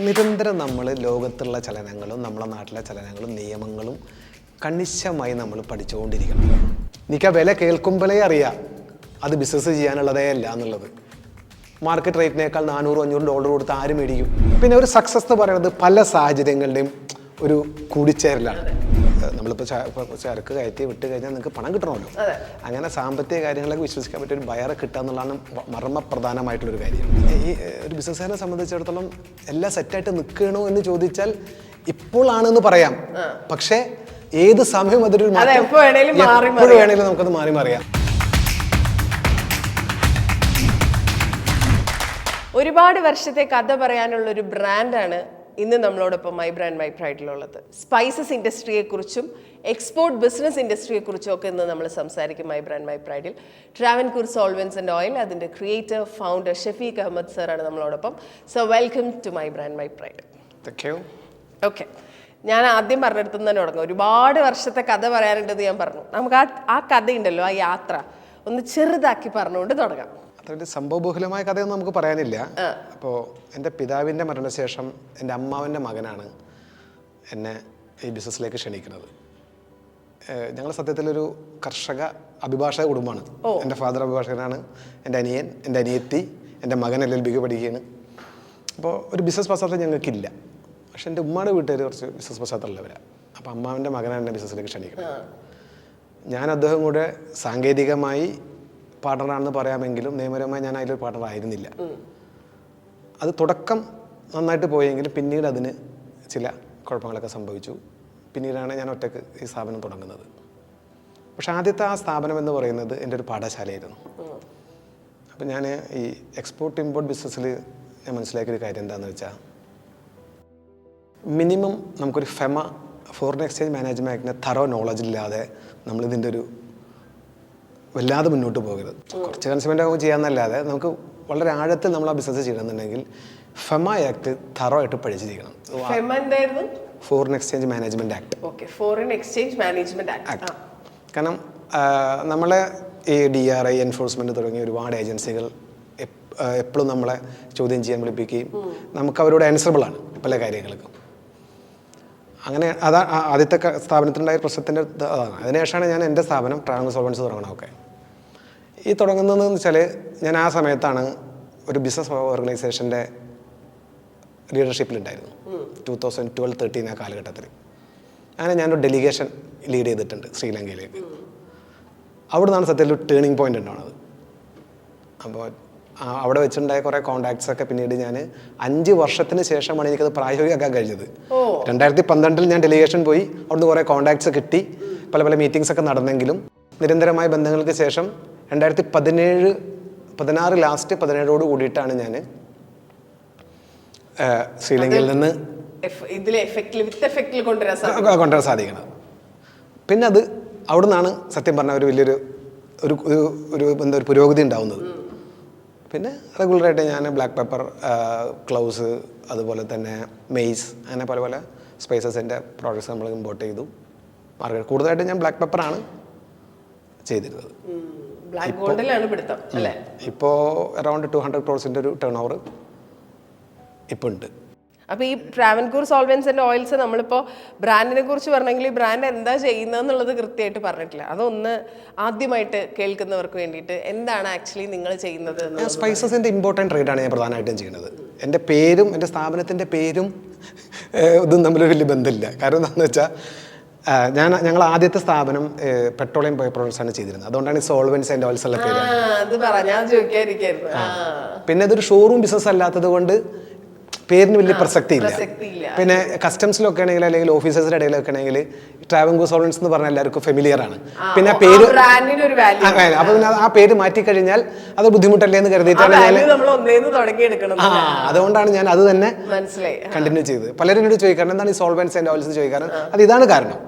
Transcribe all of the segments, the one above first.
നിരന്തരം നമ്മൾ ലോകത്തുള്ള ചലനങ്ങളും നമ്മുടെ നാട്ടിലെ ചലനങ്ങളും നിയമങ്ങളും കണിശമായി നമ്മൾ പഠിച്ചുകൊണ്ടിരിക്കണം. എനിക്ക് ആ വില കേൾക്കുമ്പോഴേ അറിയാം അത് ബിസിനസ് ചെയ്യാനുള്ളതേ അല്ല എന്നുള്ളത്. മാർക്കറ്റ് റേറ്റിനേക്കാൾ $400-500 കൊടുത്ത് ആര് മേടിക്കും? പിന്നെ ഒരു സക്സസ് എന്ന് പറയുന്നത് പല സാഹചര്യങ്ങളുടെയും ഒരു കൂടിച്ചേരലാണ്. നമ്മളിപ്പോൾ ചരക്ക് കയറ്റി വിട്ട് കഴിഞ്ഞാൽ നിങ്ങൾക്ക് പണം കിട്ടണമല്ലോ. അങ്ങനെ സാമ്പത്തിക കാര്യങ്ങളൊക്കെ വിശ്വസിക്കാൻ പറ്റിയ ഒരു ബയറെ കിട്ടുക എന്നുള്ളതാണ് മർമ്മപ്രധാനമായിട്ടുള്ളൊരു കാര്യം. ഈ ഒരു ബിസിനസ്സുകാരനെ സംബന്ധിച്ചിടത്തോളം എല്ലാം സെറ്റായിട്ട് നിൽക്കണോ എന്ന് ചോദിച്ചാൽ ഇപ്പോഴാണെന്ന് പറയാം. പക്ഷേ ഏത് സമയം അതൊരു എപ്പോഴും വേണേലും നമുക്കത് മാറി മറിയാം. ഒരുപാട് വർഷത്തെ കഥ പറയാനുള്ള ഒരു ബ്രാൻഡാണ് ഇന്ന് നമ്മളോടൊപ്പം മൈ ബ്രാൻഡ് മൈ പ്രൈഡിലുള്ളത്. സ്പൈസസ് ഇൻഡസ്ട്രിയെക്കുറിച്ചും എക്സ്പോർട്ട് ബിസിനസ് ഇൻഡസ്ട്രിയെക്കുറിച്ചും ഒക്കെ ഇന്ന് നമ്മൾ സംസാരിക്കും മൈ ബ്രാൻഡ് മൈ പ്രൈഡിൽ. ട്രാവൻകൂർ സോൾവെൻറ്റ്സ് ആൻഡ് ഓയിൽ അതിൻ്റെ ക്രിയേറ്റർ ഫൗണ്ടർ ഷഫീഖ് അഹമ്മദ് സാറാണ് നമ്മളോടൊപ്പം. So welcome to my brand my pride. Okay, ഞാൻ ആദ്യം പറഞ്ഞെടുത്തു തന്നെ തുടങ്ങാം. ഒരുപാട് വർഷത്തെ കഥ പറയാനുണ്ടെന്ന് ഞാൻ പറഞ്ഞു. നമുക്ക് ആ കഥയുണ്ടല്ലോ, ആ യാത്ര ഒന്ന് ചെറുതാക്കി പറഞ്ഞുകൊണ്ട് തുടങ്ങാം. അത്ര സംഭവബഹുലമായ കഥയൊന്നും നമുക്ക് പറയാനില്ല. അപ്പോൾ എൻ്റെ പിതാവിൻ്റെ മരണശേഷം എൻ്റെ അമ്മാവൻ്റെ മകനാണ് എന്നെ ഈ ബിസിനസ്സിലേക്ക് ക്ഷണിക്കുന്നത്. ഞങ്ങൾ സത്യത്തിലൊരു കർഷക അഭിഭാഷക കുടുംബമാണ്. എൻ്റെ ഫാദർ അഭിഭാഷകനാണ്, എൻ്റെ അനിയൻ, എൻ്റെ അനിയത്തി, എൻ്റെ മകൻ LLBക്ക് പഠിക്കുകയാണ്. അപ്പോൾ ഒരു ബിസിനസ് പശ്ചാത്തലം ഞങ്ങൾക്കില്ല. പക്ഷെ എൻ്റെ ഉമ്മയുടെ വീട്ടുകാർ കുറച്ച് ബിസിനസ് പശ്ചാത്തലമുള്ളവരാണ്. അപ്പോൾ അമ്മാവൻ്റെ മകനാണ് എന്നെ ബിസിനസ്സിലേക്ക് ക്ഷണിക്കുന്നത്. ഞാൻ അദ്ദേഹം കൂടെ സാങ്കേതികമായി പാർട്ണറാണെന്ന് പറയാമെങ്കിലും നിയമപരമായി ഞാൻ അതിലൊരു പാർട്ണർ ആയിരുന്നില്ല. അത് തുടക്കം നന്നായിട്ട് പോയെങ്കിലും പിന്നീട് അതിന് ചില കുഴപ്പങ്ങളൊക്കെ സംഭവിച്ചു. പിന്നീടാണ് ഞാൻ ഒറ്റയ്ക്ക് ഈ സ്ഥാപനം തുടങ്ങുന്നത്. പക്ഷെ ആദ്യത്തെ ആ സ്ഥാപനം എന്ന് പറയുന്നത് എൻ്റെ ഒരു പാഠശാലയായിരുന്നു. അപ്പം ഞാൻ ഈ എക്സ്പോർട്ട് ഇമ്പോർട്ട് ബിസിനസ്സിൽ ഞാൻ മനസ്സിലാക്കിയൊരു കാര്യം എന്താണെന്ന് വെച്ചാൽ, മിനിമം നമുക്കൊരു ഫെമ ഫോറിൻ എക്സ്ചേഞ്ച് മാനേജ്മെൻറ്റ് ആക്ടിൻ്റെ തറോ നോളജ് ഇല്ലാതെ നമ്മളിതിൻ്റെ ഒരു വല്ലാതെ മുന്നോട്ട് പോകരുത്. കുറച്ച് കൺസ്യൂമൻ്റ് ആകുമ്പോൾ ചെയ്യാമെന്നല്ലാതെ നമുക്ക് വളരെ ആഴത്തിൽ നമ്മൾ ആ ബിസിനസ് ചെയ്യണമെന്നുണ്ടെങ്കിൽ ഫെമ ആക്ട് തറോ ആയിട്ട് പഠിച്ചിരിക്കണം. Foreign exchange management act. Foreign exchange management act. കാരണം നമ്മളെ ഈ DRI എൻഫോഴ്സ്മെൻറ്റ് തുടങ്ങിയ ഒരുപാട് ഏജൻസികൾ എപ്പോഴും നമ്മളെ ചോദ്യം ചെയ്യാൻ വിളിപ്പിക്കുകയും നമുക്ക് അവരോട് ആൻസറബിളാണ് പല കാര്യങ്ങൾക്കും. അങ്ങനെ ആദ്യത്തെ സ്ഥാപനത്തിനുണ്ടായ പ്രശ്നത്തിൻ്റെ അതാണ്. അതിനുശേഷമാണ് ഞാൻ എൻ്റെ സ്ഥാപനം ട്രാവൻകൂർ സോൾവെൻറ്റ്സ് തുടങ്ങണമൊക്കെ. ഈ തുടങ്ങുന്നതെന്ന് വെച്ചാൽ ഞാൻ ആ സമയത്താണ് ഒരു ബിസിനസ് ഓർഗനൈസേഷൻ്റെ ലീഡർഷിപ്പിലുണ്ടായിരുന്നു. 2012-13 ആ കാലഘട്ടത്തിൽ. അങ്ങനെ ഞാനൊരു ഡെലിഗേഷൻ ലീഡ് ചെയ്തിട്ടുണ്ട് ശ്രീലങ്കയിലേക്ക്. അവിടെ നിന്നാണ് സത്യത്തിൽ ഒരു ടേണിംഗ് പോയിൻ്റ് ഉണ്ടാവുന്നത്. അപ്പോൾ അവിടെ വെച്ചിട്ടുണ്ടായ കുറേ കോൺടാക്ട്സ് ഒക്കെ പിന്നീട് ഞാൻ 5 വർഷത്തിന് ശേഷമാണ് എനിക്കത് പ്രായോഗികമാക്കാൻ കഴിഞ്ഞത്. 2012 ഞാൻ ഡെലിഗേഷൻ പോയി, അവിടുന്ന് കുറേ കോൺടാക്ട്സ് കിട്ടി, പല പല മീറ്റിംഗ്സ് ഒക്കെ നടന്നെങ്കിലും നിരന്തരമായ ബന്ധങ്ങൾക്ക് ശേഷം 2016 ലാസ്റ്റ് 17 കൂടിയിട്ടാണ് ഞാൻ ശ്രീലങ്കയിൽ നിന്ന് കൊണ്ടുവരാൻ സാധിക്കണം. പിന്നെ അത് അവിടെ നിന്നാണ് സത്യം പറഞ്ഞ ഒരു വലിയൊരു ഒരു പുരോഗതി ഉണ്ടാവുന്നത്. പിന്നെ റെഗുലറായിട്ട് ഞാൻ ബ്ലാക്ക് പെപ്പർ, ക്ലൗസ്, അതുപോലെ തന്നെ മെയ്സ്, അങ്ങനെ പല പല സ്പൈസസിൻ്റെ പ്രോഡക്ട്സ് നമ്മൾ ഇമ്പോർട്ട് ചെയ്തു. മാർക്കറ്റ് കൂടുതലായിട്ട് ഞാൻ ബ്ലാക്ക് പെപ്പറാണ് ചെയ്തിരുന്നത്. ഇപ്പോൾ അറൗണ്ട് 200 crores ഒരു ടേൺ ഓവർ ഇപ്പോൾ ഉണ്ട്. അപ്പോൾ ഈ ട്രാവൻകൂർ സോൾവെൻറ്റ്സ് ആൻഡ് ഓയിൽസ് നമ്മളിപ്പോൾ ബ്രാൻഡിനെ കുറിച്ച് പറഞ്ഞെങ്കിൽ ഈ ബ്രാൻഡ് എന്താ ചെയ്യുന്നതെന്നുള്ളത് കൃത്യമായിട്ട് പറഞ്ഞിട്ടില്ല. അതൊന്ന് ആദ്യമായിട്ട് കേൾക്കുന്നവർക്ക് വേണ്ടിയിട്ട് എന്താണ് ആക്ച്വലി നിങ്ങൾ ചെയ്യുന്നത്? സ്പൈസസിൻ്റെ ഇമ്പോർട്ട് ആൻഡ് ട്രേഡാണ് ഞാൻ പ്രധാനമായിട്ടും ചെയ്യുന്നത്. എൻ്റെ പേരും എൻ്റെ സ്ഥാപനത്തിൻ്റെ പേരും ഇതും തമ്മിൽ വലിയ ബന്ധമില്ല. കാരണം എന്താണെന്ന് വെച്ചാൽ ഞങ്ങൾ ആദ്യത്തെ സ്ഥാപനം പെട്രോളിയം പ്രോഡക്ട്സ് ആണ് ചെയ്തിരുന്നത്. അതുകൊണ്ടാണ് ഈ സോൾവെൻറ്റ്സ് ആൻഡ് ഓയിൽസ് ഉള്ള പേര്. പിന്നെ അതൊരു ഷോറൂം ബിസിനസ് അല്ലാത്തത് കൊണ്ട് പേരിന് വലിയ പ്രസക്തി ഇല്ല. പിന്നെ കസ്റ്റംസിലൊക്കെ ആണെങ്കിൽ അല്ലെങ്കിൽ ഓഫീസേഴ്സിന്റെ ഇടയിലൊക്കെ ആണെങ്കിൽ ട്രാവൻകൂർ സോൾവെൻറ്റ്സ് എന്ന് പറഞ്ഞാൽ എല്ലാവർക്കും ഫെമിലിയർ ആണ്. പിന്നെ പേര് അപ്പൊ ആ പേര് മാറ്റിക്കഴിഞ്ഞാൽ അത് ബുദ്ധിമുട്ടല്ലേ എന്ന് കരുതിയിട്ടാണ് അതുകൊണ്ടാണ് ഞാൻ അത് തന്നെ കണ്ടിന്യൂ ചെയ്തത്. പലരും എന്നോട് ചോദിക്കാറുണ്ട് എന്താണ് ഈ സോൾവെൻറ്റ്സ് ആൻഡ് ഓയിൽസ് ചോദിക്കാറ്. അത് ഇതാണ് കാരണം.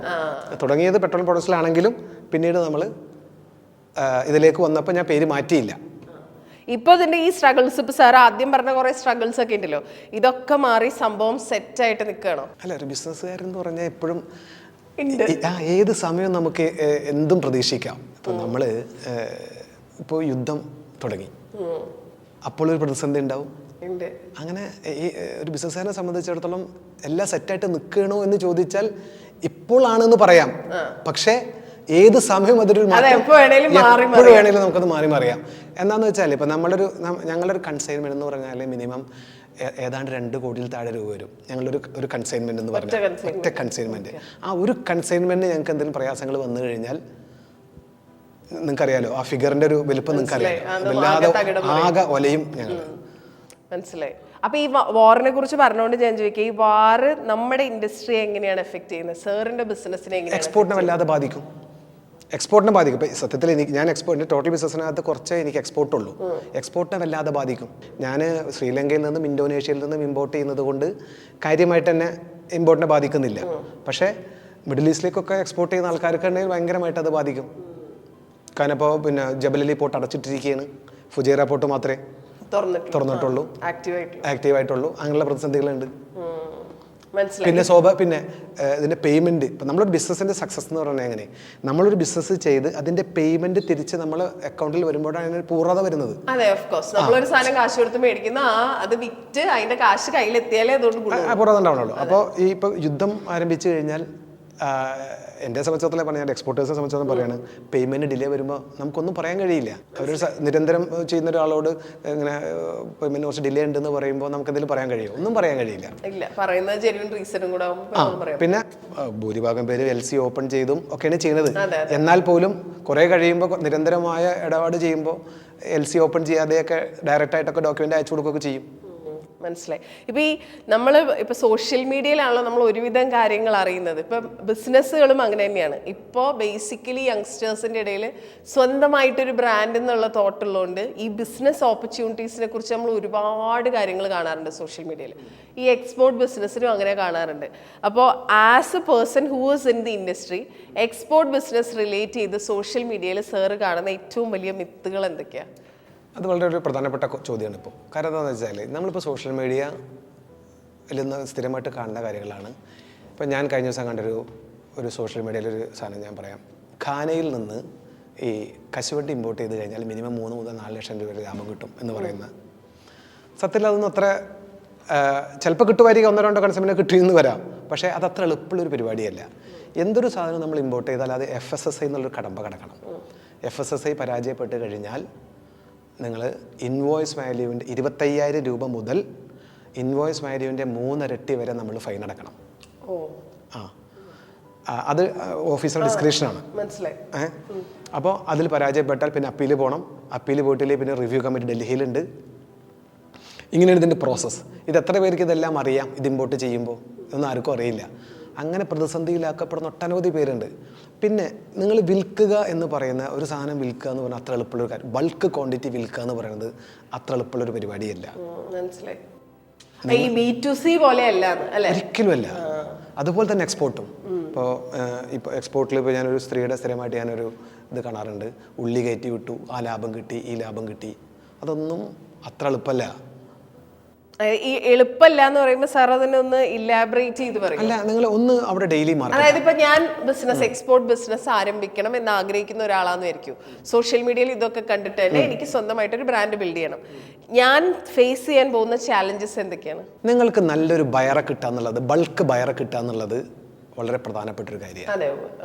തുടങ്ങിയത് പെട്രോൾ പ്രോഡക്ട്സിലാണെങ്കിലും പിന്നീട് നമ്മൾ ഇതിലേക്ക് വന്നപ്പോൾ ഞാൻ പേര് മാറ്റിയില്ല. ഇപ്പോൾ ഇതിൻ്റെ ഈ സ്ട്രഗിൾസ്, ഇപ്പോൾ സാർ ആദ്യം പറഞ്ഞ കുറേ സ്ട്രഗിൾസ് ഒക്കെ ഉണ്ടല്ലോ, ഇതൊക്കെ മാറി സംഭവം സെറ്റായിട്ട് നിൽക്കുകയാണോ? അല്ല, ഒരു ബിസിനസ്സുകാരെന്ന് പറഞ്ഞാൽ എപ്പോഴും ഏത് സമയവും നമുക്ക് എന്തും പ്രതീക്ഷിക്കാം. ഇപ്പം നമ്മൾ ഇപ്പോൾ യുദ്ധം തുടങ്ങി, അപ്പോൾ ഒരു പ്രതിസന്ധി ഉണ്ടാവും. ഉണ്ട്. അങ്ങനെ ഈ ഒരു ബിസിനസ്സുകാരനെ സംബന്ധിച്ചിടത്തോളം എല്ലാം സെറ്റായിട്ട് നിൽക്കണോ എന്ന് ചോദിച്ചാൽ ഇപ്പോഴാണെന്ന് പറയാം. പക്ഷേ ഏത് സമയം അതൊരു എപ്പോഴും വേണേലും നമുക്കത് മാറി മറിയാം. എന്താന്ന് വെച്ചാൽ ഇപ്പം ഞങ്ങളൊരു കൺസൈൻമെന്റ് എന്ന് പറഞ്ഞാൽ മിനിമം ഏതാണ്ട് 2 കോടിയിൽ താഴെ രൂപ വരും. ഞങ്ങളൊരു കൺസൈൻമെന്റ് എന്ന് പറഞ്ഞാൽ ഒറ്റ കൺസൈൻമെന്റ്. ആ ഒരു കൺസൈൻമെന്റ് ഞങ്ങൾക്ക് എന്തെങ്കിലും പ്രയാസങ്ങൾ വന്നു കഴിഞ്ഞാൽ നിങ്ങൾക്കറിയാലോ, ആ ഫിഗറിന്റെ ഒരു വലുപ്പം നിങ്ങൾക്കറിയാലോ, വല്ലാതെ ആകെ ഒലയും ഞങ്ങൾ. മനസ്സിലായി. അപ്പൊ ഈ വാറിനെ കുറിച്ച് പറഞ്ഞുകൊണ്ട് ഞാൻ ചോദിക്കുക, ഈ വാർ നമ്മുടെ ഇൻഡസ്ട്രിയെ എങ്ങനെയാണ് എഫക്ട് ചെയ്യുന്നത്? സാറിന്റെ ബിസിനസിനെ എങ്ങനെയാണ്? എക്സ്പോർട്ടിനെ വല്ലാതെ ബാധിക്കും. എക്സ്പോർട്ടിനെ ബാധിക്കും. ഇപ്പം സത്യത്തിൽ ഞാൻ എക്സ്പോർട്ടിൻ്റെ ടോട്ടൽ ബിസിനസ്സിനകത്ത് കുറച്ചേ എനിക്ക് എക്സ്പോർട്ട് ഉള്ളൂ. എക്സ്പോർട്ടിനെ വല്ലാതെ ബാധിക്കും. ഞാൻ ശ്രീലങ്കയിൽ നിന്നും ഇന്തോനേഷ്യയിൽ നിന്നും ഇമ്പോർട്ട് ചെയ്യുന്നത് കൊണ്ട് കാര്യമായിട്ട് തന്നെ ഇമ്പോർട്ടിനെ ബാധിക്കുന്നില്ല. പക്ഷേ മിഡിൽ ഈസ്റ്റിലേക്കൊക്കെ എക്സ്പോർട്ട് ചെയ്യുന്ന ആൾക്കാർക്കുണ്ടെങ്കിൽ ഭയങ്കരമായിട്ട് അത് ബാധിക്കും. കാരണം ഇപ്പോൾ പിന്നെ ജബലലി പോർട്ട് അടച്ചിട്ടിരിക്കുകയാണ്, ഫുജൈറ പോർട്ട് മാത്രമേ തുറന്നിട്ടുള്ളൂ, ആക്റ്റീവായിട്ടുള്ളൂ. അങ്ങനെയുള്ള പ്രതിസന്ധികളുണ്ട്. പിന്നെ ഇതിന്റെ പേയ്മെന്റ്, ഇപ്പം നമ്മളൊരു ബിസിനസിന്റെ സക്സസ് എന്ന് പറഞ്ഞാൽ എങ്ങനെ, നമ്മളൊരു ബിസിനസ് ചെയ്ത് അതിന്റെ പേയ്മെന്റ് തിരിച്ച് നമ്മളെ അക്കൗണ്ടിൽ വരുമ്പോഴാണ് അതിന് പൂർണ്ണത വരുന്നത്. അതെ, ഓഫ് കോഴ്സ്. നമ്മളൊരു സാധനം കാശ് കൊടുത്ത് മേടിക്കുന്ന അത് വിറ്റ് അതിന്റെ കാശ് കയ്യിലെത്തിയാലേ അതുകൊണ്ട് പൂർണ്ണത ഉണ്ടാവുള്ളൂ. അപ്പോൾ ഈ ഇപ്പൊ യുദ്ധം ആരംഭിച്ചു കഴിഞ്ഞാൽ എൻ്റെ സംബന്ധിച്ചിടത്തോളം പറഞ്ഞാൽ എക്സ്പോർട്ടേഴ്സിനെ സംബന്ധിച്ചിടത്തോളം പറയാണ്, പേയ്മെന്റ് ഡിലേ വരുമ്പോൾ നമുക്കൊന്നും പറയാൻ കഴിയില്ല. അവർ നിരന്തരം ചെയ്യുന്ന ഒരാളോട് ഇങ്ങനെ പേയ്മെന്റ് കുറച്ച് ഡിലേ ഉണ്ടെന്ന് പറയുമ്പോൾ നമുക്ക് എന്തെങ്കിലും പറയാൻ കഴിയുമോ? ഒന്നും പറയാൻ കഴിയില്ല. പിന്നെ ഭൂരിഭാഗം പേര് LC ഓപ്പൺ ചെയ്തും ഒക്കെയാണ് ചെയ്യുന്നത്. എന്നാൽ പോലും കുറെ കഴിയുമ്പോൾ നിരന്തരമായ ഇടപാട് ചെയ്യുമ്പോൾ LC ഓപ്പൺ ചെയ്യാതെയൊക്കെ ഡയറക്റ്റ് ആയിട്ടൊക്കെ ഡോക്യുമെന്റ് അയച്ചു കൊടുക്കുകയൊക്കെ ചെയ്യും. മനസ്സിലായി. ഇപ്പം ഈ നമ്മൾ ഇപ്പം സോഷ്യൽ മീഡിയയിലാണല്ലോ നമ്മൾ ഒരുവിധം കാര്യങ്ങൾ അറിയുന്നത്. ഇപ്പം ബിസിനസ്സുകളും അങ്ങനെ തന്നെയാണ്. ഇപ്പോൾ ബേസിക്കലി യങ്സ്റ്റേഴ്സിൻ്റെ ഇടയിൽ സ്വന്തമായിട്ടൊരു ബ്രാൻഡ് എന്നുള്ള തോട്ടുള്ളതുകൊണ്ട് ഈ ബിസിനസ് ഓപ്പർച്യൂണിറ്റീസിനെ കുറിച്ച് നമ്മൾ ഒരുപാട് കാര്യങ്ങൾ കാണാറുണ്ട് സോഷ്യൽ മീഡിയയിൽ. ഈ എക്സ്പോർട്ട് ബിസിനസ്സിനും അങ്ങനെ കാണാറുണ്ട്. അപ്പോൾ as A person who is in the industry, export business relate ചെയ്ത് സോഷ്യൽ മീഡിയയിൽ സാറ് കാണുന്ന ഏറ്റവും വലിയ മിത്തുകൾ എന്തൊക്കെയാണ്? അത് വളരെ ഒരു പ്രധാനപ്പെട്ട ചോദ്യമാണ് ഇപ്പോൾ. കാരണം എന്താണെന്ന് വെച്ചാൽ നമ്മളിപ്പോൾ സോഷ്യൽ മീഡിയയിൽ നിന്ന് സ്ഥിരമായിട്ട് കാണുന്ന കാര്യങ്ങളാണ്. ഇപ്പം ഞാൻ കഴിഞ്ഞ ദിവസം കണ്ടൊരു സോഷ്യൽ മീഡിയയിലൊരു സാധനം ഞാൻ പറയാം. ഖാനയിൽ നിന്ന് ഈ കശുവണ്ടി ഇമ്പോർട്ട് ചെയ്ത് കഴിഞ്ഞാൽ മിനിമം 3 മുതൽ 4 ലക്ഷം രൂപ ലാഭം കിട്ടും എന്ന് പറയുന്ന, സത്യത്തിൽ അതൊന്നും അത്ര ചിലപ്പോൾ കിട്ടുമായിരിക്കും, 1-2 കൺസ്യൂമറിനെ കിട്ടിയെന്ന് വരാം. പക്ഷേ അത് അത്ര എളുപ്പമുള്ളൊരു പരിപാടിയല്ല. എന്തൊരു സാധനം നമ്മൾ ഇമ്പോർട്ട് ചെയ്താൽ അത് FSSAI എന്നുള്ളൊരു കടമ്പ കടക്കണം. FSSAI പരാജയപ്പെട്ട് കഴിഞ്ഞാൽ നിങ്ങൾ ഇൻവോയ്സ് വാല്യൂവിൻ്റെ 25,000 രൂപ മുതൽ ഇൻവോയ്സ് വാല്യൂവിൻ്റെ 3 ഇരട്ടി വരെ നമ്മൾ ഫൈൻ അടക്കണം. അത് ഓഫീസർ ഡിസ്ക്രിപ്ഷനാണ്. അപ്പോൾ അതിൽ പരാജയപ്പെട്ടാൽ പിന്നെ അപ്പീൽ പോകണം. അപ്പീൽ പോയിട്ടില്ലേ പിന്നെ റിവ്യൂ കമ്മിറ്റി ഡൽഹിയിലുണ്ട്. ഇങ്ങനെയാണ് ഇതിൻ്റെ പ്രോസസ്സ്. ഇത് എത്ര പേർക്ക് ഇതെല്ലാം അറിയാം? ഇത് ഇമ്പോർട്ട് ചെയ്യുമ്പോൾ ഇതൊന്നും ആർക്കും അറിയില്ല. അങ്ങനെ പ്രതിസന്ധിയിലാക്കപ്പെടുന്ന ഒട്ടനവധി പേരുണ്ട്. പിന്നെ നിങ്ങൾ വിൽക്കുക എന്ന് പറയുന്ന ഒരു സാധനം വിൽക്കുക എന്ന് പറഞ്ഞാൽ അത്ര എളുപ്പമുള്ളൊരു കാര്യം, ബൾക്ക് ക്വാണ്ടിറ്റി വിൽക്കുക എന്ന് പറയുന്നത് അത്ര എളുപ്പമുള്ളൊരു പരിപാടിയല്ല. ഒരിക്കലും അല്ല. അതുപോലെ തന്നെ എക്സ്പോർട്ടും. ഇപ്പോൾ എക്സ്പോർട്ടിൽ ഇപ്പോൾ ഞാനൊരു സ്ത്രീയുടെ സ്ഥിരമായിട്ട് ഞാനൊരു ഇത് കാണാറുണ്ട്. ഉള്ളി കയറ്റി വിട്ടു, ആ ലാഭം കിട്ടി, ഈ ലാഭം കിട്ടി. അതൊന്നും അത്ര എളുപ്പമല്ല. ഈ എളുപ്പമല്ല എന്ന് പറയുമ്പോൾ സാർ അതിനെ ഒന്ന് ഇലാബറേറ്റ് ചെയ്ത് പറയും. അല്ല, നിങ്ങൾ ഒന്ന് അവിടെ ഡെയിലി മാർക്കറ്റ്, അതായത് ഇപ്പൊ ഞാൻ എക്സ്പോർട്ട് ബിസിനസ് ആരംഭിക്കണം എന്ന് ആഗ്രഹിക്കുന്ന ഒരാളാന്ന് വിചാരിക്കും. സോഷ്യൽ മീഡിയയിൽ ഇതൊക്കെ കണ്ടിട്ട് തന്നെ എനിക്ക് സ്വന്തമായിട്ടൊരു ബ്രാൻഡ് ബിൽഡ് ചെയ്യണം. ഞാൻ ഫേസ് ചെയ്യാൻ പോകുന്ന ചാലഞ്ചസ് എന്തൊക്കെയാണ്? നിങ്ങൾക്ക് നല്ലൊരു ബയറെ കിട്ടുക എന്നുള്ളത്, ബൾക്ക് ബയറെ കിട്ടുക എന്നുള്ളത് വളരെ പ്രധാനപ്പെട്ട ഒരു കാര്യമാണ്.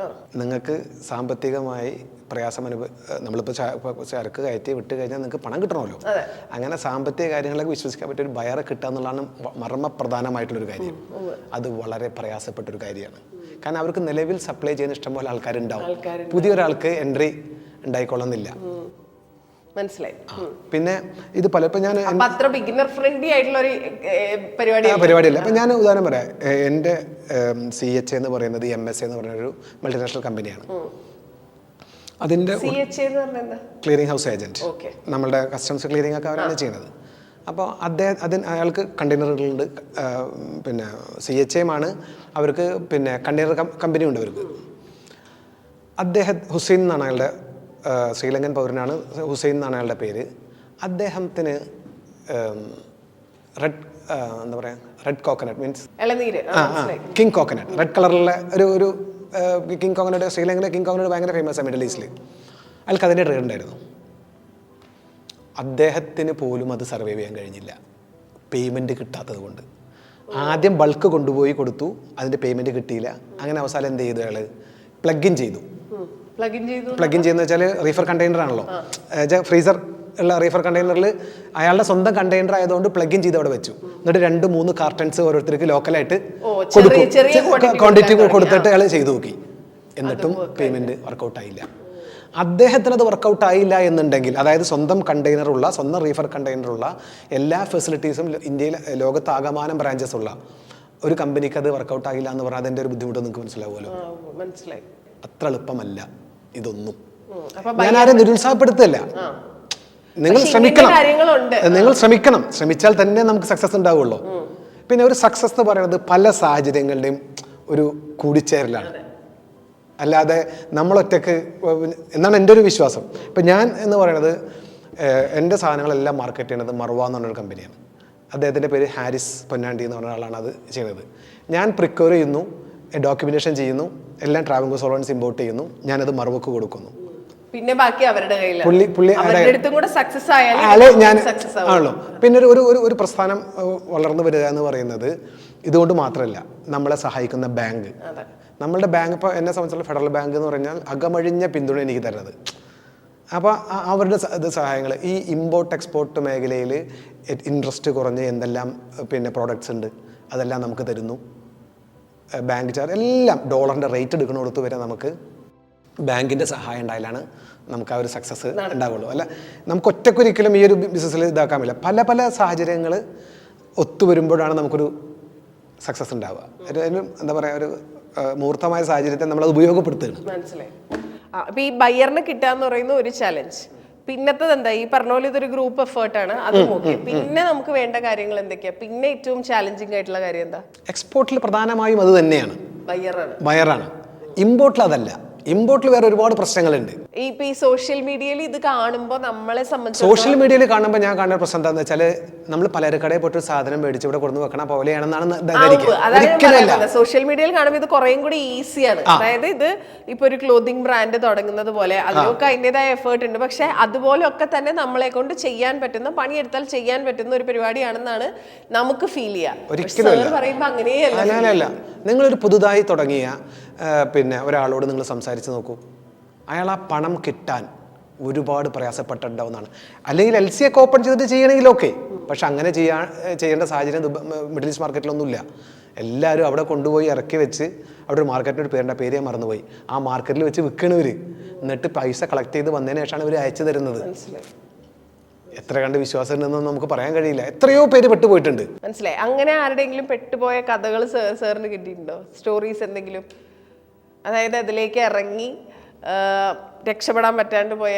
നിങ്ങൾക്ക് സാമ്പത്തികമായി പ്രയാസം നമ്മളിപ്പോൾ ചരക്ക് കയറ്റി വിട്ട് കഴിഞ്ഞാൽ നിങ്ങൾക്ക് പണം കിട്ടണമല്ലോ. അങ്ങനെ സാമ്പത്തിക കാര്യങ്ങളൊക്കെ വിശ്വസിക്കാൻ പറ്റിയ ഒരു ബയറെ കിട്ടുക എന്നുള്ളതാണ് മർമ്മപ്രധാനമായിട്ടുള്ളൊരു കാര്യം. അത് വളരെ പ്രയാസപ്പെട്ടൊരു കാര്യമാണ്. കാരണം അവർക്ക് നിലവിൽ സപ്ലൈ ചെയ്യുന്ന ഇഷ്ടംപോലെ ആൾക്കാരുണ്ടാവും. പുതിയൊരാൾക്ക് എൻട്രി ഉണ്ടായിക്കൊള്ളുന്നില്ല. മനസ്സിലായി. പിന്നെ ഇത് പലപ്പോൾ ഞാൻ ബിഗിനർ ഫ്രണ്ട്ലി ആയിട്ടുള്ള ഒരു പരിപാടിയല്ല. അപ്പം ഞാൻ ഉദാഹരണം പറയാം. എൻ്റെ CHA എന്ന് പറയുന്നത് MSA എന്ന് പറയുന്ന ഒരു മൾട്ടിനാഷണൽ കമ്പനിയാണ്. അതിൻ്റെ ക്ലിയറിംഗ് ഹൗസ് ഏജന്റ്, നമ്മളുടെ കസ്റ്റംസ് ക്ലിയറിംഗ് ഒക്കെ അവരാണ് ചെയ്യുന്നത്. അപ്പോൾ അയാൾക്ക് കണ്ടെയ്നറുകളുണ്ട്. പിന്നെ CHA ആണ് അവർക്ക്. പിന്നെ കണ്ടെയ്നർ കമ്പനി ഉണ്ട് അവർക്ക്. ഹുസൈൻ എന്നാണ് അയാളുടെ, ശ്രീലങ്കൻ പൗരനാണ്. ഹുസൈൻ എന്നാണ് അയാളുടെ പേര്. അദ്ദേഹത്തിന് red coconut means king coconut, red കളറിലുള്ള ഒരു കിങ് കോക്കനട്ട്, ശ്രീലങ്കയിലെ കിങ് കോക്കനട്ട് ഭയങ്കര ഫേമസ് ആണ് മിഡിൽ ഈസ്റ്റിൽ. അയാൾക്ക് അതിൻ്റെ ട്രേഡ് ഉണ്ടായിരുന്നു. അദ്ദേഹത്തിന് പോലും അത് സർവൈവ് ചെയ്യാൻ കഴിഞ്ഞില്ല. പേയ്മെൻറ്റ് കിട്ടാത്തത് കൊണ്ട്. ആദ്യം ബൾക്ക് കൊണ്ടുപോയി കൊടുത്തു, അതിൻ്റെ പേയ്മെൻറ്റ് കിട്ടിയില്ല. അങ്ങനെ അവസാനം എന്ത് ചെയ്തു അയാൾ? പ്ലഗ് ഇൻ ചെയ്തു. പ്ലഗ് ഇൻ ചെയ്യുന്ന വെച്ചാൽ റീഫർ കണ്ടെയ്നർ ആണല്ലോ, ഫ്രീസർ ഉള്ള റീഫർ കണ്ടെയ്നറിൽ അയാളുടെ സ്വന്തം കണ്ടെയ്നർ ആയതുകൊണ്ട് പ്ലഗ് ഇൻ ചെയ്ത് അവിടെ വെച്ചു. എന്നിട്ട് 2-3 കാർട്ടൺസ് ഓരോരുത്തർക്ക് ലോക്കലായിട്ട് ക്വാണ്ടിറ്റി കൊടുത്തിട്ട് അയാൾ ചെയ്തു നോക്കി. എന്നിട്ടും പേയ്മെൻറ്റ് വർക്കൗട്ട് ആയില്ല. അദ്ദേഹത്തിന് അത് വർക്കൗട്ട് ആയില്ല എന്നുണ്ടെങ്കിൽ, അതായത് സ്വന്തം കണ്ടെയ്നറുള്ള, സ്വന്തം റീഫർ കണ്ടെയ്നറുള്ള എല്ലാ ഫെസിലിറ്റീസും ഇന്ത്യയിൽ ലോകത്താകമാനം ബ്രാഞ്ചസ് ഉള്ള ഒരു കമ്പനിക്ക് അത് വർക്കൗട്ട് ആയില്ല എന്ന് പറഞ്ഞാൽ അതിൻ്റെ ഒരു ബുദ്ധിമുട്ട് നിങ്ങൾക്ക് മനസ്സിലാവുമല്ലോ. മനസ്സിലായി. അത്ര എളുപ്പമല്ല ഇതൊന്നും. ഞാൻ ആരെ നിരുത്സാഹപ്പെടുത്തല്ല. നിങ്ങൾ ശ്രമിക്കണം, ശ്രമിച്ചാൽ തന്നെ നമുക്ക് സക്സസ് ഉണ്ടാവുള്ളൂ. പിന്നെ ഒരു സക്സസ് എന്ന് പറയുന്നത് പല സാഹചര്യങ്ങളുടെയും ഒരു കൂടിച്ചേരലാണ്, അല്ലാതെ നമ്മളൊറ്റക്ക് എന്നാണ് എൻ്റെ ഒരു വിശ്വാസം. ഇപ്പം ഞാൻ എന്ന് പറയുന്നത് എൻ്റെ സാധനങ്ങളെല്ലാം മാർക്കറ്റ് ചെയ്യുന്നത് മർവ എന്ന് പറഞ്ഞൊരു കമ്പനിയാണ്. അദ്ദേഹത്തിൻ്റെ പേര് ഹാരിസ് പൊന്നാണ്ടി എന്ന് പറഞ്ഞ ആളാണ് അത് ചെയ്യുന്നത്. ഞാൻ പ്രിക്വയർ ചെയ്യുന്നു, ഡോക്യുമെൻറ്റേഷൻ ചെയ്യുന്നു, എല്ലാം ട്രാവൻകൂർ സോളൻസ് ഇമ്പോർട്ട് ചെയ്യുന്നു, ഞാനത് മർവക്ക് കൊടുക്കുന്നു. പിന്നെ ബാക്കി അവരുടെ കയ്യിലാണ്. ആണല്ലോ. പിന്നെ ഒരു പ്രസ്ഥാനം വളർന്നു വരിക എന്ന് പറയുന്നത് ഇതുകൊണ്ട് മാത്രമല്ല, നമ്മളെ സഹായിക്കുന്ന ബാങ്ക്. നമ്മളുടെ ബാങ്ക് ഇപ്പോൾ എന്നെ സംബന്ധിച്ചുള്ള ഫെഡറൽ ബാങ്ക് എന്ന് പറഞ്ഞാൽ അകമഴിഞ്ഞ പിന്തുണ എനിക്ക് തരുന്നത്. അപ്പോൾ അവരുടെ സഹായങ്ങൾ ഈ ഇമ്പോർട്ട് എക്സ്പോർട്ട് മേഖലയിൽ ഇൻട്രസ്റ്റ് കുറഞ്ഞ് എന്തെല്ലാം പിന്നെ പ്രോഡക്ട്സ് ഉണ്ട് അതെല്ലാം നമുക്ക് തരുന്നു. ബാങ്ക് ചാർജ് എല്ലാം ഡോളറിൻ്റെ റേറ്റ് എടുക്കുന്നിടത്ത് വരെ നമുക്ക് ബാങ്കിൻ്റെ സഹായം ഉണ്ടായാലാണ് നമുക്ക് ആ ഒരു സക്സസ് ഉണ്ടാവുള്ളൂ. അല്ല, നമുക്ക് ഒറ്റക്കൊരിക്കലും ഈ ഒരു ബിസിനസ്സിൽ ഇതാക്കാൻ പറ്റില്ല. പല പല സാഹചര്യങ്ങൾ ഒത്തുവരുമ്പോഴാണ് നമുക്കൊരു സക്സസ് ഉണ്ടാവുക. എന്താ പറയുക, ഒരു മൂർത്തമായ സാഹചര്യത്തെ നമ്മൾ അത് ഉപയോഗപ്പെടുത്തുകയാണ്. മനസ്സിലായി. അപ്പൊ ഈ ബയ്യറിന് കിട്ടാന്ന് പറയുന്ന ഒരു ചലഞ്ച്. പിന്നത്തത് എന്താ, ഈ പറഞ്ഞ പോലെ ഇതൊരു ഗ്രൂപ്പ് എഫേർട്ടാണ്, അത് ഓക്കെ. പിന്നെ നമുക്ക് വേണ്ട കാര്യങ്ങൾ എന്തൊക്കെയാ? പിന്നെ ഏറ്റവും ചാലഞ്ചിങ് ആയിട്ടുള്ള കാര്യം എന്താ? എക്സ്പോർട്ടിൽ പ്രധാനമായും അത് തന്നെയാണ്, ബയറാണ്. ഇമ്പോർട്ടിൽ അതല്ല. ഇമ്പോർട്ടിൽ വേറെ ഒരുപാട് പ്രശ്നങ്ങളുണ്ട്. ഈ സോഷ്യൽ മീഡിയയിൽ ഇത് കാണുമ്പോൾ നമ്മളെ സംബന്ധിച്ച്, സോഷ്യൽ മീഡിയയിൽ കാണുമ്പോൾ ഞാൻ കാണുന്ന പ്രശ്നം എന്താണെന്ന് വെച്ചാൽ, നമ്മൾ പലചരക്കടയിൽ പോയിട്ട് ഒരു സാധനം മേടിച്ച് ഇവിടെ കൊണ്ടു വെക്കണ പോലെയാണെന്നാണ്. സോഷ്യൽ മീഡിയയിൽ കാണുമ്പോൾ ഇത് കുറേയും കൂടി ഈസിയാണ്. അതായത് ഇത് ഇപ്പൊ ഒരു ക്ലോത്തിങ് ബ്രാൻഡ് തുടങ്ങുന്നത് പോലെ അതിനൊക്കെ അതിൻ്റെതായ എഫേർട്ട് ഉണ്ട്. പക്ഷെ അതുപോലെയൊക്കെ തന്നെ നമ്മളെ കൊണ്ട് ചെയ്യാൻ പറ്റുന്ന, പണിയെടുത്താൽ ചെയ്യാൻ പറ്റുന്ന ഒരു പരിപാടിയാണെന്നാണ് നമുക്ക് ഫീൽ ചെയ്യുക. ഒരിക്കലും പറയുമ്പോൾ അങ്ങനെയല്ല. നിങ്ങളൊരു പുതുതായി തുടങ്ങിയ പിന്നെ ഒരാളോട് നിങ്ങൾ സംസാരിച്ച് നോക്കൂ, അയാൾ ആ പണം കിട്ടാൻ ഒരുപാട് പ്രയാസപ്പെട്ടിട്ടുണ്ടാവുന്നതാണ്. അല്ലെങ്കിൽ LC ഒക്കെ ഓപ്പൺ ചെയ്തിട്ട് ചെയ്യണമെങ്കിൽ ഓക്കെ, പക്ഷെ അങ്ങനെ ചെയ്യേണ്ട സാഹചര്യം മിഡിൽ ഈസ്റ്റ് മാർക്കറ്റിലൊന്നുമില്ല. എല്ലാവരും അവിടെ കൊണ്ടുപോയി ഇറക്കി വെച്ച്, അവിടെ ഒരു മാർക്കറ്റിൻ്റെ ഒരു പേര് ഞാൻ മറന്നുപോയി, ആ മാർക്കറ്റിൽ വെച്ച് വിൽക്കണവർ, എന്നിട്ട് പൈസ കളക്ട് ചെയ്ത് വന്നതിന് ശേഷമാണ് ഇവർ അയച്ചു തരുന്നത്. എത്ര കണ്ട് വിശ്വാസം ഉണ്ടെന്നൊന്നും നമുക്ക് പറയാൻ കഴിയില്ല. എത്രയോ പേര് പെട്ടുപോയിട്ടുണ്ട്. മനസ്സിലായി. അങ്ങനെ ആരുടെയെങ്കിലും പെട്ടുപോയ കഥകൾ സാറിന് കിട്ടിയിട്ടുണ്ടോ? സ്റ്റോറീസ് എന്തെങ്കിലും? അതായത് അതിലേക്ക് ഇറങ്ങി രക്ഷപ്പെടാൻ പറ്റാണ്ട് പോയ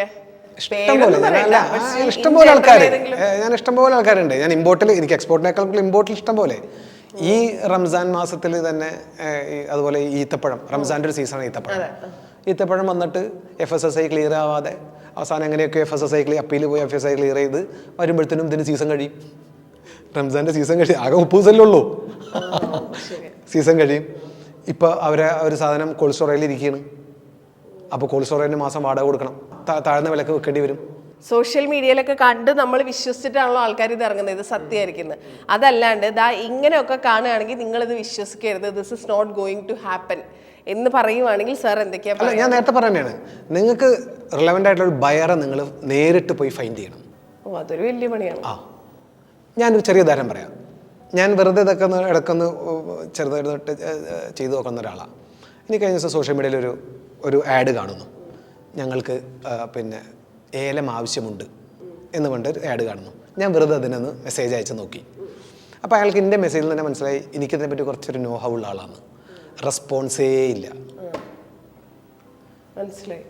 ഇഷ്ടംപോലെ ആൾക്കാരുണ്ട്. ഞാൻ ഇമ്പോർട്ടിൽ, എനിക്ക് എക്സ്പോർട്ടിനേക്കാൾ ഇമ്പോർട്ടിൽ ഇഷ്ടംപോലെ. ഈ റംസാൻ മാസത്തിൽ തന്നെ അതുപോലെ ഈത്തപ്പഴം, റംസാൻ്റെ ഒരു സീസണാണ് ഈത്തപ്പഴം വന്നിട്ട് FSSAI ക്ലിയർ ആവാതെ അവസാനം എങ്ങനെയൊക്കെ FSSAI അപ്പീൽ പോയി FSSAI ക്ലിയർ ചെയ്ത് വരുമ്പോഴത്തേനും ഇതിന് സീസൺ കഴിയും. റംസാൻ്റെ സീസൺ കഴിയും. ആകെ 30 ദിവസമല്ലേ ഉള്ളൂ, സീസൺ കഴിയും. ഇപ്പോൾ ഒരു സാധനം കോൾഡ് സ്റ്റോറേജിൽ ഇരിക്കുകയാണ്. അപ്പോൾ കോൾഡ് സ്റ്റോറേജിന് മാസം വാടക കൊടുക്കണം, താഴ്ന്ന വിലക്ക് വെക്കേണ്ടി വരും. സോഷ്യൽ മീഡിയയിലൊക്കെ കണ്ട് നമ്മൾ വിശ്വസിച്ചിട്ടാണല്ലോ ആൾക്കാർ ഇത് ഇറങ്ങുന്നത്, ഇത് സത്യമായിരിക്കുന്നത്. അതല്ലാണ്ട് ഇങ്ങനെയൊക്കെ കാണുകയാണെങ്കിൽ നിങ്ങളിത് വിശ്വസിക്കരുത്, this is not going to happen എന്ന് പറയുവാണെങ്കിൽ സാർ എന്തൊക്കെയാ? അല്ല, ഞാൻ നേരത്തെ പറയുന്നതാണ്, നിങ്ങൾക്ക് റിലവൻ്റ് ആയിട്ടുള്ള ഒരു ബയറെ നിങ്ങൾ നേരിട്ട് പോയി ഫൈൻഡ് ചെയ്യണം. അതൊരു വലിയ പണിയാണ്. ഞാനൊരു ചെറിയ ഉദാഹരണം പറയാം. ഞാൻ വെറുതെ ഇതൊക്കെ ഇടക്കൊന്ന് ചെറുതായിട്ട് ചെയ്തു നോക്കുന്ന ഒരാളാണ്. എനിക്ക് കഴിഞ്ഞ ദിവസം സോഷ്യൽ മീഡിയയിൽ ഒരു ആഡ് കാണുന്നു, ഞങ്ങൾക്ക് പിന്നെ ഏലം ആവശ്യമുണ്ട് എന്ന് കൊണ്ട് ഒരു ആഡ് കാണുന്നു. ഞാൻ വെറുതെ അതിനൊന്ന് മെസ്സേജ് അയച്ച് നോക്കി. അപ്പോൾ അയാൾക്ക് എൻ്റെ മെസ്സേജിൽ തന്നെ മനസ്സിലായി എനിക്കതിനെ പറ്റി കുറച്ചൊരു നോഹ ഉള്ള ആളാണ്. റെസ്പോൺസേ ഇല്ല. മനസ്സിലായി.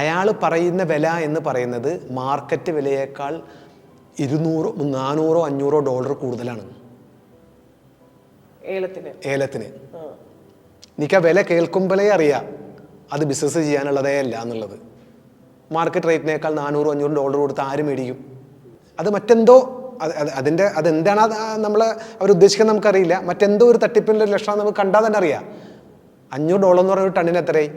അയാൾ പറയുന്ന വില എന്ന് പറയുന്നത് മാർക്കറ്റ് വിലയേക്കാൾ 200, 400, $500 കൂടുതലാണ് ഏലത്തിന്. എനിക്ക് ആ വില കേൾക്കുമ്പോഴേ അറിയാം അത് ബിസിനസ് ചെയ്യാനുള്ളതേ അല്ല എന്നുള്ളത്. മാർക്കറ്റ് റേറ്റിനേക്കാൾ $400, $500 കൊടുത്ത് ആര് മേടിക്കും? അത് മറ്റെന്തോ അതെന്താണ് നമ്മൾ അവരുദ്ദേശിക്കുന്നത് നമുക്കറിയില്ല. മറ്റെന്തോ ഒരു തട്ടിപ്പിൻ്റെ ഒരു ലക്ഷണം നമുക്ക് കണ്ടാൽ തന്നെ അറിയാം. $500 എന്ന് പറയുന്ന ഒരു ടണ്ണിന് എത്രയായി?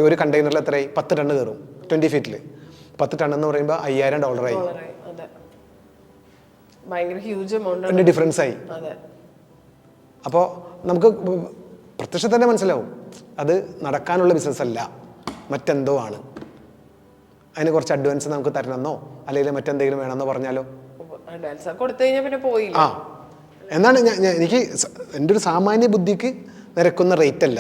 ഒരു കണ്ടെയ്നറിൽ എത്രയായി? 10 ടണ്ണ് കയറും 20 ഫീറ്റിൽ. 10 ടണ്ണ് എന്ന് പറയുമ്പോൾ $5000 ആയി. ഭയങ്കര ഹ്യൂജ് എമൗണ്ട് അതിൻ്റെ ഡിഫറൻസ് ആയി. അതെ. അപ്പോൾ നമുക്ക് പ്രത്യക്ഷത്തിൽ തന്നെ മനസ്സിലാവും അത് നടക്കാനുള്ള ബിസിനസ് അല്ല, മറ്റെന്തോ ആണ്. അതിന് കുറച്ച് അഡ്വാൻസ് നമുക്ക് തരണമെന്നോ അല്ലെങ്കിൽ മറ്റെന്തെങ്കിലും വേണമെന്നോ പറഞ്ഞാലോ അഡ്വാൻസ് കൊടുത്തു കഴിഞ്ഞാൽ പിന്നെ പോയില്ല. എന്നാണ് എനിക്ക് എൻ്റെ ഒരു സാമാന്യ ബുദ്ധിക്ക് നിരക്കുന്ന റേറ്റ് അല്ല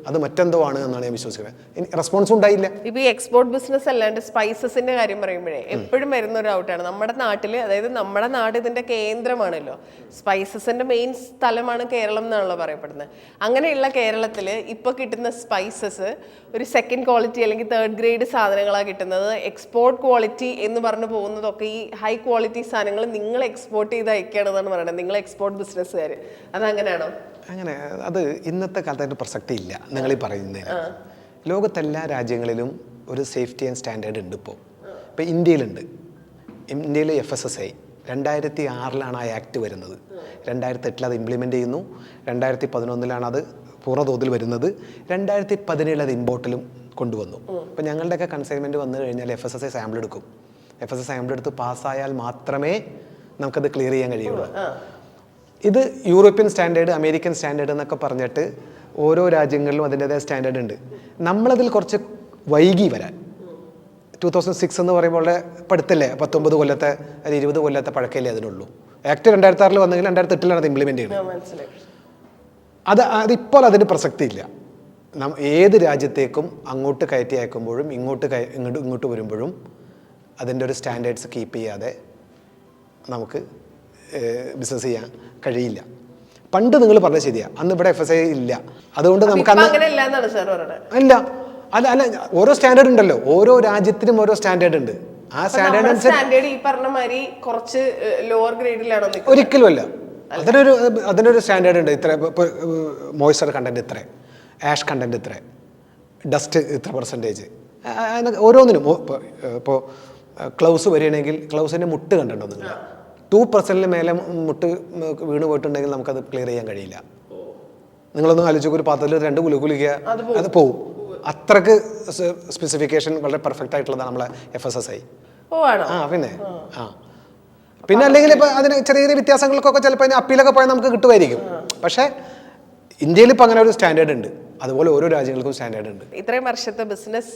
അത് മറ്റെന്തോ ആണ് എന്നാണ് ഞാൻ വിശ്വസിക്കുന്നത്. റെസ്പോൺസും ഉണ്ടായില്ല. ഇപ്പൊ ഈ എക്സ്പോർട്ട് ബിസിനസ് അല്ലാണ്ട് സ്പൈസസിന്റെ കാര്യം പറയുമ്പോഴേ എപ്പോഴും വരുന്ന ഒരു ഔട്ടാണ് നമ്മുടെ നാട്ടില്. അതായത് നമ്മുടെ നാട് ഇതിന്റെ കേന്ദ്രമാണല്ലോ, സ്പൈസസിന്റെ മെയിൻ സ്ഥലമാണ് കേരളം എന്നാണല്ലോ പറയപ്പെടുന്നത്. അങ്ങനെയുള്ള കേരളത്തിൽ ഇപ്പൊ കിട്ടുന്ന സ്പൈസസ് ഒരു സെക്കൻഡ് ക്വാളിറ്റി അല്ലെങ്കിൽ തേർഡ് ഗ്രേഡ് സാധനങ്ങളാണ് കിട്ടുന്നത്. എക്സ്പോർട്ട് ക്വാളിറ്റി എന്ന് പറഞ്ഞു പോകുന്നതൊക്കെ ഈ ഹൈ ക്വാളിറ്റി സാധനങ്ങൾ നിങ്ങൾ എക്സ്പോർട്ട് ചെയ്ത് അയക്കുകയാണെന്നാണ് പറയുന്നത്, നിങ്ങൾ എക്സ്പോർട്ട് ബിസിനസ്സുകാർ. അതങ്ങനെയാണോ? അങ്ങനെ അത് ഇന്നത്തെ കാലത്തായിട്ട് പ്രസക്തി ഇല്ല നിങ്ങൾ ഈ പറയുന്നതിന്. ലോകത്തെല്ലാ രാജ്യങ്ങളിലും ഒരു സേഫ്റ്റി ആൻഡ് സ്റ്റാൻഡേർഡ് ഉണ്ട്. ഇപ്പോൾ ഇന്ത്യയിലുണ്ട്. ഇന്ത്യയിൽ FSSAI 2006 ആ ആക്ട് വരുന്നത്. 2008 അത് ഇംപ്ലിമെൻ്റ് ചെയ്യുന്നു. 2011 അത് പൂർണ്ണതോതിൽ വരുന്നത്. 2017 അത് ഇമ്പോർട്ടിലും കൊണ്ടുവന്നു. ഇപ്പോൾ ഞങ്ങളുടെയൊക്കെ കൺസൈൻമെൻറ്റ് വന്നു കഴിഞ്ഞാൽ FSSAI സാമ്പിൾ എടുക്കും. FSSAI സാമ്പിൾ എടുത്ത് പാസ്സായാൽ മാത്രമേ നമുക്കത് ക്ലിയർ ചെയ്യാൻ കഴിയുള്ളൂ. ഇത് യൂറോപ്യൻ സ്റ്റാൻഡേർഡ്, അമേരിക്കൻ സ്റ്റാൻഡേർഡ് എന്നൊക്കെ പറഞ്ഞിട്ട് ഓരോ രാജ്യങ്ങളിലും അതിൻ്റെതായ സ്റ്റാൻഡേർഡ് ഉണ്ട്. നമ്മളതിൽ കുറച്ച് വൈകി വരാൻ 2006 എന്ന് പറയുമ്പോൾ ഇപ്പം അടുത്തല്ലേ, 19 കൊല്ലത്തെ 20 കൊല്ലത്തെ പഴക്കമല്ലേ അതിനുള്ളൂ. ആക്ട് 2006 വന്നെങ്കിൽ 2008 അത് ഇംപ്ലിമെൻ്റ് ചെയ്യുന്നത്. അതിപ്പോൾ അതിന് പ്രസക്തിയില്ല. ഏത് രാജ്യത്തേക്കും അങ്ങോട്ട് കയറ്റി അയക്കുമ്പോഴും ഇങ്ങോട്ട് വരുമ്പോഴും അതിൻ്റെ ഒരു സ്റ്റാൻഡേർഡ്സ് കീപ്പ് ചെയ്യാതെ നമുക്ക് ബിസിനസ് ചെയ്യാൻ കഴിയില്ല. പണ്ട് നിങ്ങൾ പറഞ്ഞത് ശരിയാ, അന്ന് ഇവിടെ FSSAI ഇല്ല. അതുകൊണ്ട് നമുക്ക് അല്ല അല്ല ഓരോ സ്റ്റാൻഡേർഡ് ഉണ്ടല്ലോ, ഓരോ രാജ്യത്തിനും ഓരോ സ്റ്റാൻഡേർഡ് ഉണ്ട്. ആ സ്റ്റാൻഡേർഡ് ഈ പറഞ്ഞ മാതിരി കുറച്ച് ലോവർ ഗ്രേഡിലാണോ? ഒരിക്കലും അല്ല. അതിനൊരു സ്റ്റാൻഡേർഡ് ഉണ്ട്. ഇത്ര മോയ്സ്ചർ കണ്ടന്റ് ഇത്ര, ആഷ് കണ്ടന്റ് ഇത്ര, ഡസ്റ്റ് ഇത്ര %. ഓരോന്നിനും ഇപ്പോൾ ക്ലൗസ് വരികയാണെങ്കിൽ ക്ലൗസിൻ്റെ മുട്ട് കണ്ടിട്ടുണ്ടോ നിങ്ങൾ? 2% മേലെ മുട്ട് വീണ് പോയിട്ടുണ്ടെങ്കിൽ നമുക്കത് ക്ലിയർ ചെയ്യാൻ കഴിയില്ല. നിങ്ങളൊന്ന് ആലോചിച്ച് ഒരു പാത്രത്തിൽ 2 കുലുക്കുക, അത് പോവും. അത്രക്ക് സ്പെസിഫിക്കേഷൻ വളരെ പെർഫെക്റ്റ് ആയിട്ടുള്ളതാണ് നമ്മളെ FSSAI. പിന്നെ അല്ലെങ്കിൽ ഇപ്പം അതിന് ചെറിയ ചെറിയ വ്യത്യാസങ്ങൾക്കൊക്കെ ചിലപ്പോൾ അതിന് അപ്പീലൊക്കെ പോയാൽ നമുക്ക് കിട്ടുമായിരിക്കും. പക്ഷേ ഇന്ത്യയിൽ ഇപ്പം അങ്ങനെ ഒരു സ്റ്റാൻഡേർഡ് ഉണ്ട്. അതുപോലെ ഓരോ രാജ്യങ്ങൾക്കും സ്റ്റാൻഡേർഡ് ഉണ്ട്. ഇത്രയും വർഷത്തെ ബിസിനസ്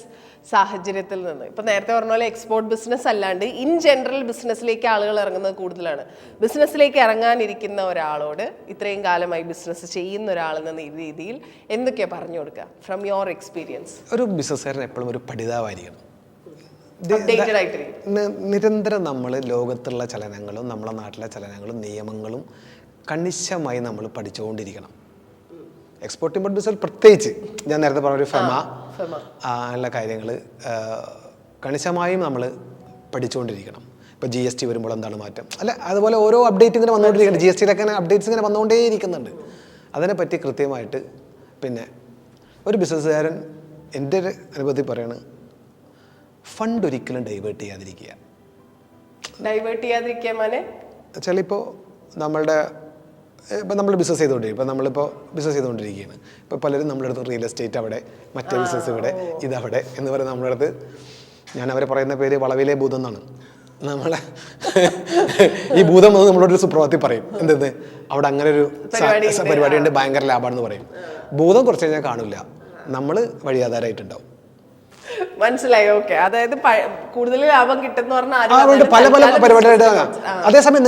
സാഹചര്യത്തിൽ നിന്ന് ഇപ്പം നേരത്തെ പറഞ്ഞ പോലെ എക്സ്പോർട്ട് ബിസിനസ് അല്ലാണ്ട് ഇൻ ജനറൽ ബിസിനസ്സിലേക്ക് ആളുകൾ ഇറങ്ങുന്നത് കൂടുതലാണ്. ബിസിനസ്സിലേക്ക് ഇറങ്ങാനിരിക്കുന്ന ഒരാളോട് ഇത്രയും കാലമായി ബിസിനസ് ചെയ്യുന്ന ഒരാളെന്ന രീതിയിൽ എന്തൊക്കെയാണ് പറഞ്ഞു കൊടുക്കുക ഫ്രം യുവർ എക്സ്പീരിയൻസ്? ഒരു ബിസിനസ്സുകാരൻ എപ്പോഴും ഒരു പഠിതാവായിരിക്കണം. നിരന്തരം നമ്മൾ ലോകത്തുള്ള ചലനങ്ങളും നമ്മളെ നാട്ടിലെ ചലനങ്ങളും നിയമങ്ങളും കണിശമായി നമ്മൾ പഠിച്ചുകൊണ്ടിരിക്കണം. എക്സ്പോർട്ട് ഇമ്പോർട്ട് ബിസിനസ് പ്രത്യേകിച്ച് ഞാൻ നേരത്തെ പറഞ്ഞ ഫെമ ഉള്ള കാര്യങ്ങൾ കണിശമായും നമ്മൾ പഠിച്ചുകൊണ്ടിരിക്കണം. ഇപ്പോൾ GST വരുമ്പോൾ എന്താണ് മാറ്റം, അല്ല അതുപോലെ ഓരോ അപ്ഡേറ്റ് ഇങ്ങനെ വന്നുകൊണ്ടിരിക്കുന്നുണ്ട്. GSTയിലൊക്കെ അപ്ഡേറ്റ്സ് ഇങ്ങനെ വന്നുകൊണ്ടേയിരിക്കുന്നുണ്ട്. അതിനെപ്പറ്റി കൃത്യമായിട്ട് പിന്നെ ഒരു ബിസിനസ്സുകാരൻ എൻ്റെ ഒരു അനുഭവത്തിൽ പറയാണ്, ഫണ്ട് ഒരിക്കലും ഡൈവേർട്ട് ചെയ്യാതിരിക്കുക. ചിലപ്പോൾ നമ്മളുടെ ഇപ്പം നമ്മൾ ബിസിനസ് ചെയ്തുകൊണ്ടിരിക്കും. ഇപ്പം നമ്മളിപ്പോൾ ബിസിനസ് ചെയ്തുകൊണ്ടിരിക്കുകയാണ്. ഇപ്പോൾ പലരും നമ്മുടെ അടുത്ത് റിയൽ എസ്റ്റേറ്റ് അവിടെ, മറ്റേ ബിസിനസ് ഇവിടെ, ഇതവിടെ എന്ന് പറയുന്നത് നമ്മുടെ അടുത്ത്, ഞാൻ അവരെ പറയുന്ന പേര് വളവിലെ ഭൂതം എന്നാണ്. നമ്മളെ ഈ ഭൂതം വന്ന് നമ്മളോടൊരു സുപ്രഭാതത്തിൽ പറയും, എന്തെന്ന് അവിടെ അങ്ങനെ ഒരു പരിപാടിയുണ്ട്, ഭയങ്കര ലാഭമാണെന്ന് പറയും. ഭൂതം കുറച്ച് കഴിഞ്ഞാൽ കാണില്ല, നമ്മൾ വഴിയാധാരമായിട്ടുണ്ടാവും. മനസ്സിലായി. ഓക്കെ, അതായത് കൂടുതൽ ലാഭം കിട്ടുന്ന പല പല പരിപാടിയായിട്ട്. അതേസമയം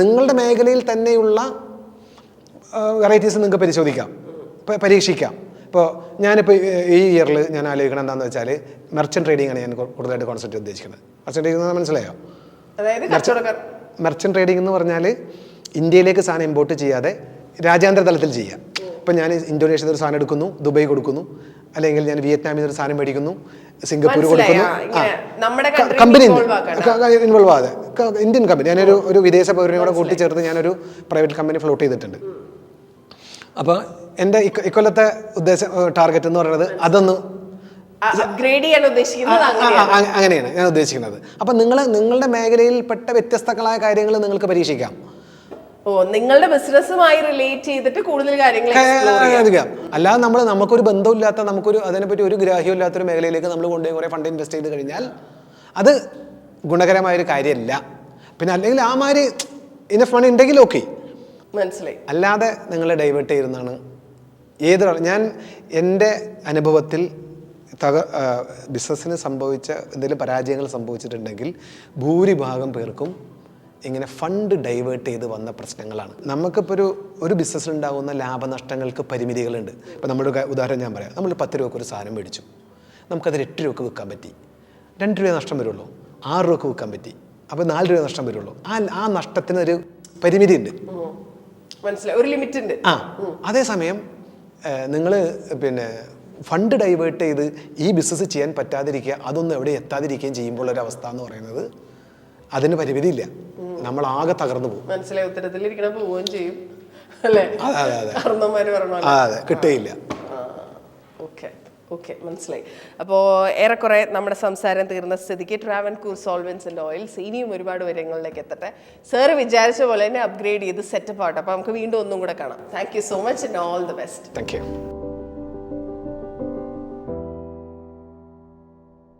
നിങ്ങളുടെ മേഖലയിൽ തന്നെയുള്ള വെറൈറ്റീസ് നിങ്ങൾക്ക് പരിശോധിക്കാം, പരീക്ഷിക്കാം. ഇപ്പോൾ ഞാനിപ്പോൾ ഈ ഇയറിൽ ഞാൻ ആലോചിക്കണം എന്താണെന്ന് വെച്ചാൽ മെർച്ചൻ്റ് ട്രേഡിംഗ് ആണ് ഞാൻ കൂടുതലായിട്ട് കോൺസെപ്റ്റ് ഉദ്ദേശിക്കുന്നത്. മെർച്ചൻ്റ് ട്രേഡിംഗ് മനസ്സിലായോ? മെർച്ചൻ്റ് ട്രേഡിംഗ് എന്ന് പറഞ്ഞാൽ ഇന്ത്യയിലേക്ക് സാധനം ഇമ്പോർട്ട് ചെയ്യാതെ രാജ്യാന്തര തലത്തിൽ ചെയ്യാം. ഇപ്പം ഞാൻ ഇന്തോനേഷ്യയിൽ ഒരു സാധനം എടുക്കുന്നു, ദുബായ് കൊടുക്കുന്നു, അല്ലെങ്കിൽ ഞാൻ വിയറ്റ്നാമിൽ നിന്ന് ഒരു സാധനം മേടിക്കുന്നു, സിംഗപ്പൂർ കൊടുക്കുന്നു. കമ്പനി ഇൻവോൾവ് ആകാതെ ഇന്ത്യൻ കമ്പനി, ഞാനൊരു വിദേശ പൗരനെ കൂടെ കൂട്ടിച്ചേർത്ത് ഞാനൊരു പ്രൈവറ്റ് കമ്പനി ഫ്ലോട്ട് ചെയ്തിട്ടുണ്ട്. അപ്പോൾ എൻ്റെ ഇക്കൊല്ലത്തെ ടാർഗറ്റ് എന്ന് പറയുന്നത് അതൊന്ന് അങ്ങനെയാണ് ഞാൻ ഉദ്ദേശിക്കുന്നത്. അപ്പം നിങ്ങളുടെ മേഖലയിൽപ്പെട്ട വ്യത്യസ്തങ്ങളായ കാര്യങ്ങൾ നിങ്ങൾക്ക് പരീക്ഷിക്കാം. നിങ്ങളുടെ ബിസിനസ്സുമായി റിലേറ്റ് ചെയ്തിട്ട് കൂടുതൽ കാര്യങ്ങൾ അല്ലാതെ നമുക്കൊരു ബന്ധമില്ലാത്ത, അതിനെപ്പറ്റി ഒരു ഗ്രാഹ്യമില്ലാത്തൊരു മേഖലയിലേക്ക് നമ്മൾ കൊണ്ടുപോയി കുറേ ഫണ്ട് ഇൻവെസ്റ്റ് ചെയ്ത് കഴിഞ്ഞാൽ അത് ഗുണകരമായൊരു കാര്യമല്ല. പിന്നെ അല്ലെങ്കിൽ ആമാര് ഇനഫ് മണി ഉണ്ടെങ്കിൽ ഓക്കെ. മനസ്സിലായി. അല്ലാതെ നിങ്ങൾ ഡൈവേർട്ട് ചെയ്യുന്നതാണ് ഞാൻ എൻ്റെ അനുഭവത്തിൽ ബിസിനസ്സിന് സംഭവിച്ച എന്തെങ്കിലും പരാജയങ്ങൾ സംഭവിച്ചിട്ടുണ്ടെങ്കിൽ ഭൂരിഭാഗം പേർക്കും ഇങ്ങനെ ഫണ്ട് ഡൈവേർട്ട് ചെയ്ത് വന്ന പ്രശ്നങ്ങളാണ്. നമുക്കിപ്പോൾ ഒരു ബിസിനസ്സിൽ ഉണ്ടാകുന്ന ലാഭനഷ്ടങ്ങൾക്ക് പരിമിതികളുണ്ട്. ഇപ്പോൾ നമ്മുടെ ഉദാഹരണം ഞാൻ പറയാം. നമ്മൾ 10 രൂപയ്ക്ക് ഒരു സാധനം മേടിച്ചു, നമുക്കതിൽ 8 രൂപയ്ക്ക് വിൽക്കാൻ പറ്റി, 2 രൂപ നഷ്ടം വരുള്ളൂ. 6 രൂപയ്ക്ക് വിൽക്കാൻ പറ്റി, അപ്പോൾ 4 രൂപ നഷ്ടം വരുള്ളൂ. ആ നഷ്ടത്തിനൊരു പരിമിതി ഉണ്ട്, മനസ്സിലായി, ഒരു ലിമിറ്റ് ഉണ്ട്. അതേസമയം നിങ്ങൾ പിന്നെ ഫണ്ട് ഡൈവേർട്ട് ചെയ്ത് ഈ ബിസിനസ് ചെയ്യാൻ പറ്റാതിരിക്കുക, അതൊന്നും എവിടെ എത്താതിരിക്കുകയും ചെയ്യുമ്പോൾ ഒരു അവസ്ഥ എന്ന് പറയുന്നത് അതിന് പരിമിതിയില്ല. നമ്മൾ ആകെ തകർന്നു പോകും. മനസ്സിലായി. ഉത്തരത്തിലിരിക്കണ പോവുകയും ചെയ്യും അല്ലേ? അതെ, കിട്ടുകയില്ല. ഓക്കെ, മനസ്സിലായി. അപ്പോൾ ഏറെക്കുറെ നമ്മുടെ സംസാരം തീർന്ന സ്ഥിതിക്ക് ട്രാവൻകൂർ സോൾവെന്റ്സ് ആൻഡ് ഓയിൽസ് ഇനിയും ഒരുപാട് വിവരങ്ങളിലേക്ക് എത്തട്ടെ. സാറ് വിചാരിച്ച പോലെ തന്നെ അപ്ഗ്രേഡ് ചെയ്ത് സെറ്റപ്പ് ആവട്ടെ. അപ്പോൾ നമുക്ക് വീണ്ടും ഒന്നും കൂടെ കാണാം. Thank you so much and all the best. Thank you.